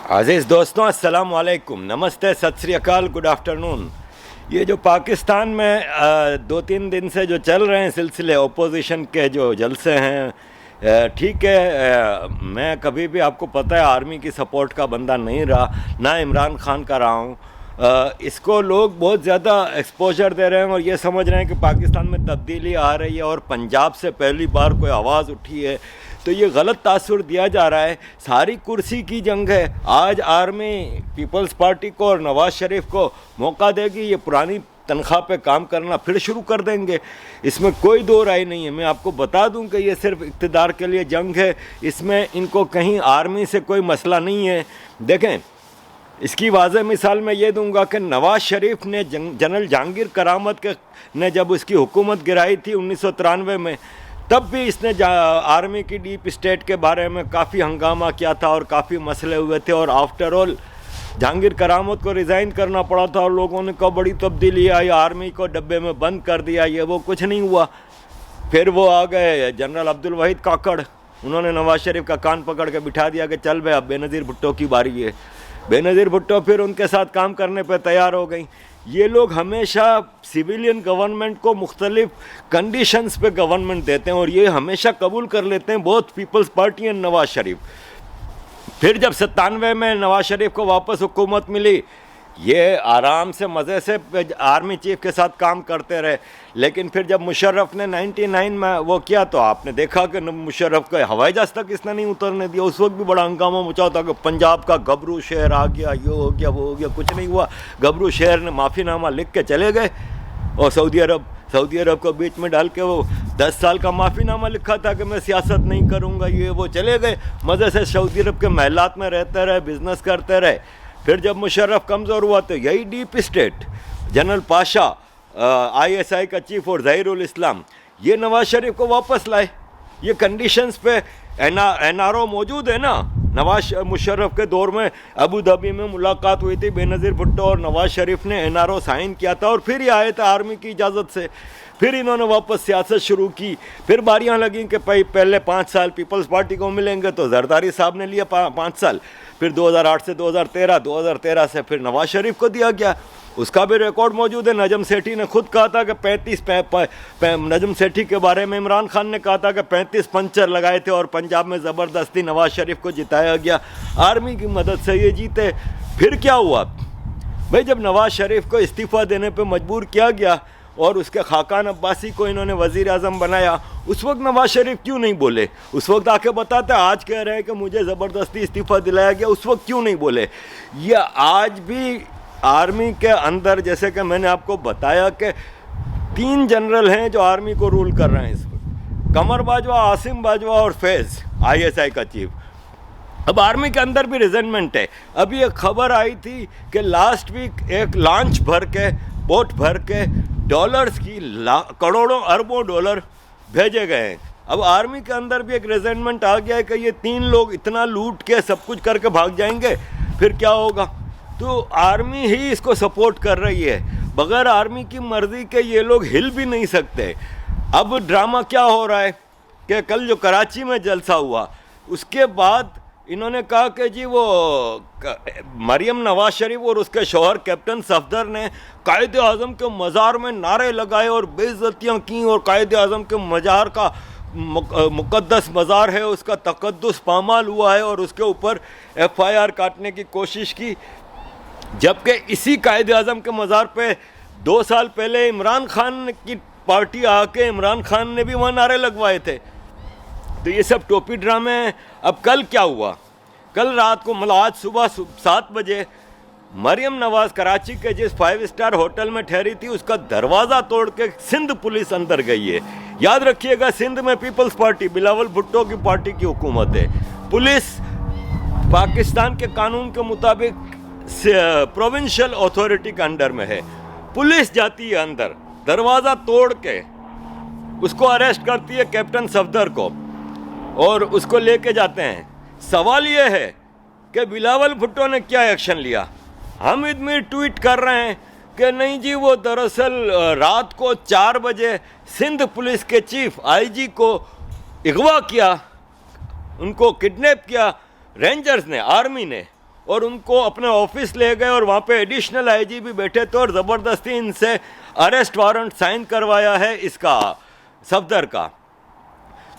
अज़ीज़ दोस्तों, अस्सलाम वालेकुम, नमस्ते, सत श्री अकाल, गुड आफ्टरनून। ये जो पाकिस्तान में 2-3 दिन से जो चल रहे हैं सिलसिले ओपोजिशन के जो जलसे हैं, ठीक है। मैं कभी भी, आपको पता है, आर्मी की सपोर्ट का बंदा नहीं रहा, ना इमरान खान का रहा हूँ। इसको लोग बहुत ज़्यादा एक्सपोजर दे रहे हैं और ये समझ रहे हैं कि पाकिस्तान में तब्दीली आ रही है और पंजाब से पहली बार कोई आवाज़ उठी है, तो ये गलत तासुर दिया जा रहा है। सारी कुर्सी की जंग है। आज आर्मी पीपल्स पार्टी को और नवाज़ शरीफ को मौका देगी, ये पुरानी तनख्वाह पे काम करना फिर शुरू कर देंगे, इसमें कोई दो राय नहीं है। मैं आपको बता दूं कि ये सिर्फ इक़्तिदार के लिए जंग है, इसमें इनको कहीं आर्मी से कोई मसला नहीं है। देखें, इसकी वाज़ेह मिसाल मैं ये दूंगा कि नवाज़ शरीफ ने जनरल जहांगीर करामत के ने जब उसकी हुकूमत गिराई थी 1993 में, तब भी इसने आर्मी की डीप स्टेट के बारे में काफ़ी हंगामा किया था और काफ़ी मसले हुए थे। और आफ्टर ऑल जहांगीर करामत को रिज़ाइन करना पड़ा था और लोगों ने कहा बड़ी तब्दीली आई, आर्मी को डब्बे में बंद कर दिया, ये वो कुछ नहीं हुआ। फिर वो आ गए जनरल अब्दुल वहीद काकड़, उन्होंने नवाज़ शरीफ का कान पकड़ के बिठा दिया कि चल भाई अब बेनज़ीर भुट्टो की बारी है। बेनज़ीर भुट्टो फिर उनके साथ काम करने पर तैयार हो गई। ये लोग हमेशा सिविलियन गवर्नमेंट को मुख्तलिफ कंडीशंस पे गवर्नमेंट देते हैं और ये हमेशा कबूल कर लेते हैं, बहुत peoples party and Nawaz Sharif. फिर जब 97 में नवाज़ शरीफ को वापस हुकूमत मिली, ये आराम से मज़े से आर्मी चीफ के साथ काम करते रहे। लेकिन फिर जब मुशर्रफ ने 99 में वो किया, तो आपने देखा कि मुशर्रफ को हवाई जहाज़ तक इसने नहीं उतरने दिया। उस वक्त भी बड़ा हंगामा मचा था कि पंजाब का गबरू शहर आ गया, ये हो गया, वो हो गया। कुछ नहीं हुआ। गबरू शहर ने माफ़ीनामा लिख के चले गए और सऊदी अरब को बीच में डाल के वो 10 साल का माफ़ीनामा लिखा था कि मैं सियासत नहीं करूँगा, ये वो, चले गए। मज़े से सऊदी अरब के महलात में रहते रहे, बिज़नेस करते रहे। फिर जब मुशर्रफ कमज़ोर हुआ तो यही deep state, general Pasha, ISI का चीफ और ज़हीरुल इस्लाम, ये नवाज़ शरीफ को वापस लाए। ये कंडीशंस पे NRO मौजूद है ना। नवाज मुशर्रफ के दौर में अबू धाबी में मुलाकात हुई थी, बेनज़ीर भुट्टो और नवाज़ शरीफ ने NRO साइन किया था और फिर ये आए थे आर्मी की इजाज़त से। फिर इन्होंने वापस सियासत शुरू की। फिर बारियां लगीं कि पहले 5 साल पीपल्स पार्टी को मिलेंगे, तो जरदारी साहब ने लिया 5 साल। फिर 2008 से 2013 से फिर नवाज़ शरीफ को दिया गया। उसका भी रिकॉर्ड मौजूद है। नजम सेठी ने खुद कहा था कि नजम सेठी के बारे में इमरान खान ने कहा था कि 35 पंचर लगाए थे और पंजाब में ज़बरदस्ती नवाज़ शरीफ को जिताया गया, आर्मी की मदद से ये जीते। फिर क्या हुआ भाई, जब नवाज़ शरीफ को इस्तीफ़ा देने पर मजबूर किया गया और उसके खाकान अब्बासी को इन्होंने वज़ीर आज़म बनाया, उस वक्त नवाज़ शरीफ क्यों नहीं बोले? उस वक्त आके बताते। आज कह रहे हैं कि मुझे ज़बरदस्ती इस्तीफ़ा दिलाया गया, उस वक्त क्यों नहीं बोले? ये आज भी आर्मी के अंदर, जैसे कि मैंने आपको बताया कि 3 जनरल हैं जो आर्मी को रूल कर रहे हैं इस वक्त, कमर बाजवा, आसिम बाजवा और फैज़, ISI का चीफ। अब आर्मी के अंदर भी रिजेंटमेंट है। अभी एक खबर आई थी कि लास्ट वीक एक लॉन्च भर के, बोट भर के डॉलर्स की करोड़ों अरबों डॉलर भेजे गए हैं। अब आर्मी के अंदर भी एक रेजेंटमेंट आ गया है कि ये 3 लोग इतना लूट के सब कुछ करके भाग जाएंगे, फिर क्या होगा? तो आर्मी ही इसको सपोर्ट कर रही है। बगैर आर्मी की मर्जी के ये लोग हिल भी नहीं सकते। अब ड्रामा क्या हो रहा है कि कल जो कराची में जलसा हुआ, उसके बाद इन्होंने कहा कि जी वो मरियम नवाज शरीफ और उसके शौहर कैप्टन सफदर ने कायद आज़म के मज़ार में नारे लगाए और बेइज्जतियाँ की और कायद आज़म के मज़ार का मुक़द्दस मज़ार है, उसका तक़द्दुस पामाल हुआ है और उसके ऊपर FIR काटने की कोशिश की। जबकि इसी कायद आज़म के मज़ार पे 2 साल पहले इमरान खान की पार्टी आके इमरान खान ने भी वहाँ नारे लगवाए थे। तो ये सब टोपी ड्रामे हैं। अब कल क्या हुआ? कल रात को, मतलब आज सुबह 7 बजे, मरियम नवाज़ कराची के जिस 5 स्टार होटल में ठहरी थी, उसका दरवाज़ा तोड़ के सिंध पुलिस अंदर गई है। याद रखिएगा, सिंध में पीपल्स पार्टी, बिलावल भुट्टो की पार्टी की हुकूमत है। पुलिस पाकिस्तान के कानून के मुताबिक प्रोविंशियल अथॉरिटी के अंडर में है। पुलिस जाती है अंदर, दरवाज़ा तोड़ के उसको अरेस्ट करती है, कैप्टन सफदर को, और उसको लेके जाते हैं। सवाल ये है कि बिलावल भुट्टो ने क्या एक्शन लिया? हम इधर ट्वीट कर रहे हैं कि नहीं जी, वो दरअसल रात को 4 बजे सिंध पुलिस के चीफ IG को अगवा किया, उनको किडनैप किया रेंजर्स ने, आर्मी ने, और उनको अपने ऑफिस ले गए और वहाँ पे एडिशनल आईजी भी बैठे थे और ज़बरदस्ती इनसे अरेस्ट वारंट साइन करवाया है इसका सफदर का।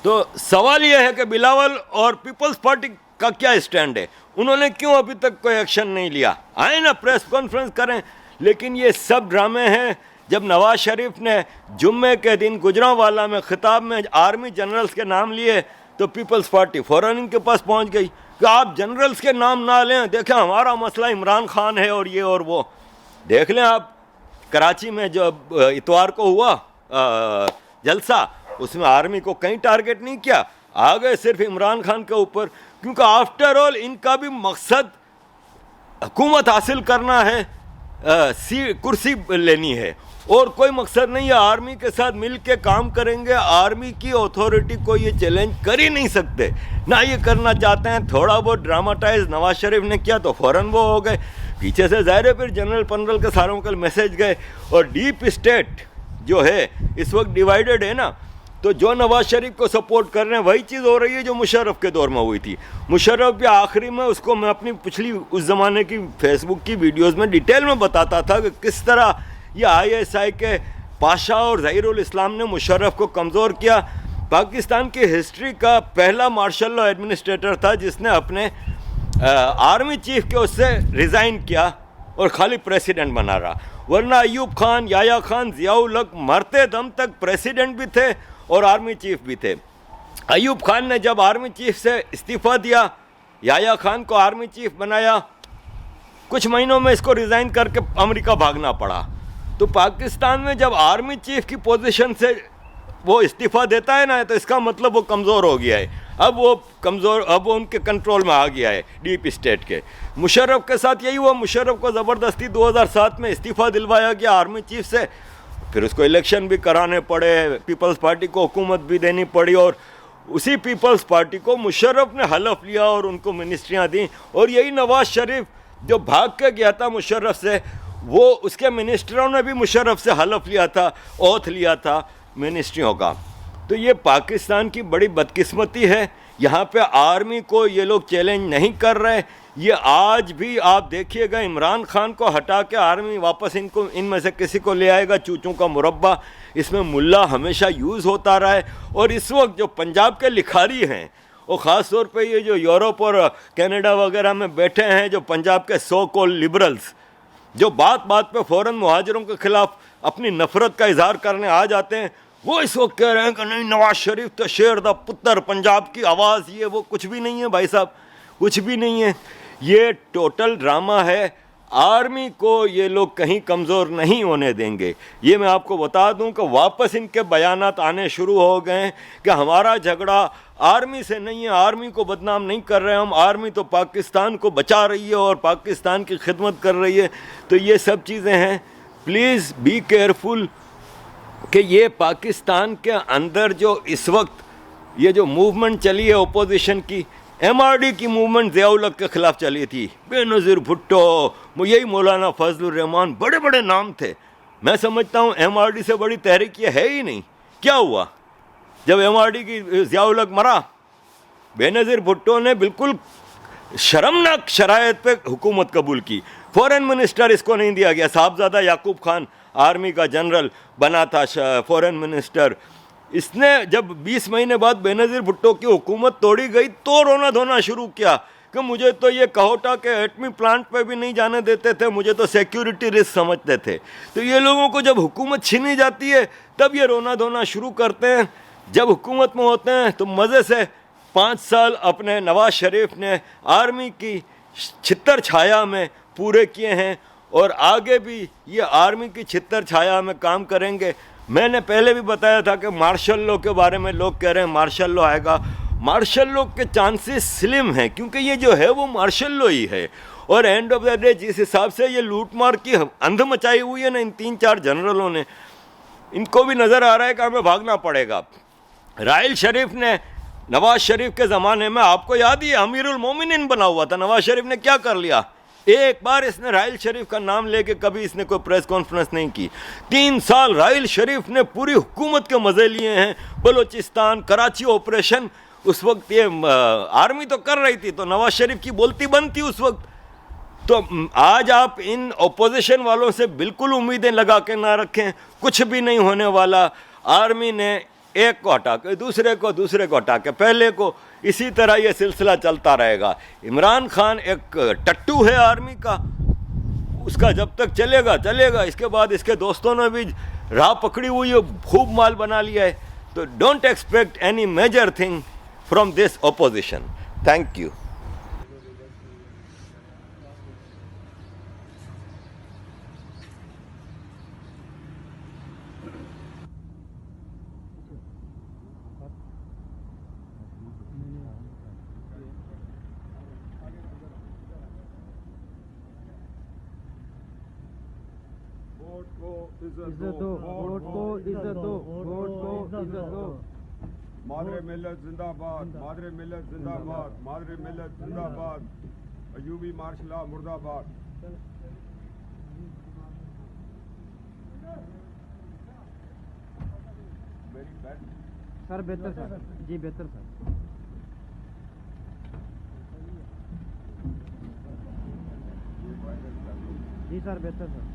तो सवाल यह है कि बिलावल और पीपल्स पार्टी का क्या स्टैंड है, उन्होंने क्यों अभी तक कोई एक्शन नहीं लिया? आए ना प्रेस कॉन्फ्रेंस करें। लेकिन ये सब ड्रामे हैं। जब नवाज शरीफ ने जुम्मे के दिन गुजरांवाला में खिताब में आर्मी जनरल्स के नाम लिए तो पीपल्स पार्टी फ़ौरन इनके पास पहुंच गई कि आप जनरल्स के नाम ना लें, देखें हमारा मसला इमरान खान है और ये और वो। देख लें आप कराची में जो इतवार को हुआ जलसा, उसमें आर्मी को कहीं टारगेट नहीं किया, आ गए सिर्फ इमरान खान के ऊपर, क्योंकि आफ्टर ऑल इनका भी मकसद हुकूमत हासिल करना है, कुर्सी लेनी है और कोई मकसद नहीं है। आर्मी के साथ मिल के काम करेंगे, आर्मी की अथॉरिटी को ये चैलेंज कर ही नहीं सकते, ना ये करना चाहते हैं। थोड़ा बहुत ड्रामाटाइज नवाज शरीफ ने किया तो फ़ौरन वो हो गए, पीछे से ज़ाहिर है फिर जनरल पंरल के सारों के मैसेज गए। और डीप स्टेट जो है इस वक्त डिवाइडेड है ना, तो जो नवाज शरीफ को सपोर्ट कर रहे हैं वही चीज़ हो रही है जो मुशर्रफ के दौर में हुई थी। मुशर्रफ भी आखिरी में, उसको मैं अपनी पिछली उस ज़माने की फेसबुक की वीडियोस में डिटेल में बताता था कि किस तरह ये ISI के पाशा और ज़हीरुल इस्लाम ने मुशर्रफ को कमज़ोर किया। पाकिस्तान की हिस्ट्री का पहला मार्शल लॉ एडमिनिस्ट्रेटर था जिसने अपने आर्मी चीफ के उससे रिज़ाइन किया और खाली प्रेसिडेंट बना रहा, वरना अयूब खान, याया खान, ज़ियाउल हक मरते दम तक प्रेसिडेंट भी थे और आर्मी चीफ भी थे। अयूब खान ने जब आर्मी चीफ से इस्तीफ़ा दिया, याया खान को आर्मी चीफ बनाया, कुछ महीनों में इसको रिज़ाइन करके अमेरिका भागना पड़ा। तो पाकिस्तान में जब आर्मी चीफ की पोजीशन से वो इस्तीफ़ा देता है ना, तो इसका मतलब वो कमज़ोर हो गया है। अब वो उनके कंट्रोल में आ गया है डीप स्टेट के। मुशर्रफ के साथ यही हुआ, मुशर्रफ को ज़बरदस्ती 2007 में इस्तीफ़ा दिलवाया गया आर्मी चीफ से, फिर उसको इलेक्शन भी कराने पड़े, पीपल्स पार्टी को हुकूमत भी देनी पड़ी और उसी पीपल्स पार्टी को मुशर्रफ ने हलफ लिया और उनको मिनिस्ट्रियाँ दी। और यही नवाज शरीफ जो भाग के गया था मुशर्रफ से, वो उसके मिनिस्टरों ने भी मुशर्रफ से हलफ लिया था, ओथ लिया था मिनिस्ट्रियों का। तो ये पाकिस्तान की बड़ी बदकिस्मती है, यहाँ पे आर्मी को ये लोग चैलेंज नहीं कर रहे। ये आज भी आप देखिएगा, इमरान खान को हटा के आर्मी वापस इनमें से किसी को ले आएगा, चूचों का मुरब्बा। इसमें मुल्ला हमेशा यूज़ होता रहा है। और इस वक्त जो पंजाब के लिखारी हैं, और ख़ास तौर पे ये जो यूरोप और कनाडा वगैरह में बैठे हैं, जो पंजाब के सो कॉल्ड लिबरल्स, जो बात बात पे फ़ौरन मुहाजिरों के ख़िलाफ़ अपनी नफ़रत का इजहार करने आ जाते हैं, वो इस वक्त कह रहे हैं कि नहीं, नवाज शरीफ तो शेर दा पुत्र, पंजाब की आवाज़, ये वो। कुछ भी नहीं है भाई साहब, कुछ भी नहीं है। ये टोटल ड्रामा है। आर्मी को ये लोग कहीं कमज़ोर नहीं होने देंगे। ये मैं आपको बता दूं कि वापस इनके बयानात आने शुरू हो गए हैं कि हमारा झगड़ा आर्मी से नहीं है, आर्मी को बदनाम नहीं कर रहे हम, आर्मी तो पाकिस्तान को बचा रही है और पाकिस्तान की खिदमत कर रही है। तो ये सब चीज़ें हैं। प्लीज़ बी केयरफुल कि ये पाकिस्तान के अंदर जो इस वक्त ये जो मूवमेंट चली है अपोजिशन की, MRD की मूवमेंट ज़ियाउल हक के ख़िलाफ़ चली थी, बेनज़ीर भुट्टो, यही मौलाना फजलुर रहमान, बड़े बड़े नाम थे। मैं समझता हूँ MRD से बड़ी तहरीक ये है ही नहीं। क्या हुआ जब MRD की ज़ियाउल हक मरा? बेनज़ीर भुट्टो ने बिल्कुल शर्मनाक शराइत पे हुकूमत कबूल की। फॉरेन मिनिस्टर इसको नहीं दिया गया। साहबजादा याकूब खान आर्मी का जनरल बना था फॉरेन मिनिस्टर। इसने जब 20 महीने बाद बेनज़ीर भुट्टो की हुकूमत तोड़ी गई तो रोना धोना शुरू किया कि मुझे तो ये कहोटा के एटमी प्लांट पे भी नहीं जाने देते थे, मुझे तो सिक्योरिटी रिस्क समझते थे। तो ये लोगों को जब हुकूमत छीनी जाती है तब ये रोना धोना शुरू करते हैं। जब हुकूमत में होते हैं तो मज़े से 5 साल अपने नवाज शरीफ ने आर्मी की छितर छाया में पूरे किए हैं और आगे भी ये आर्मी की छितर छाया में काम करेंगे। मैंने पहले भी बताया था कि मार्शल लॉ के बारे में लोग कह रहे हैं मार्शल लॉ आएगा। मार्शल लॉ के चांसेस स्लिम हैं क्योंकि ये जो है वो मार्शल लॉ ही है। और एंड ऑफ द डे जिस हिसाब से ये लूटमार की अंध मचाई हुई है ना इन 3-4 जनरलों ने, इनको भी नज़र आ रहा है कि हमें भागना पड़ेगा। राहिल शरीफ ने नवाज शरीफ के ज़माने में, आपको याद ही है, अमीरुल मोमिनीन बना हुआ था। नवाज शरीफ ने क्या कर लिया? एक बार इसने राहिल शरीफ का नाम लेके कभी इसने कोई प्रेस कॉन्फ्रेंस नहीं की। 3 साल राहिल शरीफ ने पूरी हुकूमत के मज़े लिए हैं। बलूचिस्तान, कराची ऑपरेशन, उस वक्त ये आर्मी तो कर रही थी तो नवाज शरीफ की बोलती बंद थी उस वक्त। तो आज आप इन ओपोजिशन वालों से बिल्कुल उम्मीदें लगा के ना रखें, कुछ भी नहीं होने वाला। आर्मी ने एक को हटा के दूसरे को हटा के पहले को, इसी तरह ये सिलसिला चलता रहेगा। इमरान खान एक टट्टू है आर्मी का, उसका जब तक चलेगा चलेगा। इसके बाद इसके दोस्तों ने भी राह पकड़ी हुई है, खूब माल बना लिया है। तो don't expect any major thing from this opposition. Thank you. Vote को इज्जत दो, वोट को इज्जत दो, वोट को इज्जत दो। मादरे मिल्लत जिंदाबाद, मादरे मिल्लत जिंदाबाद, मादरे मिल्लत जिंदाबाद। अयूबी मार्शला मुर्दाबाद। मेरी बैट सर बेहतर सर, जी बेहतर सर। जी सर बेहतर सर।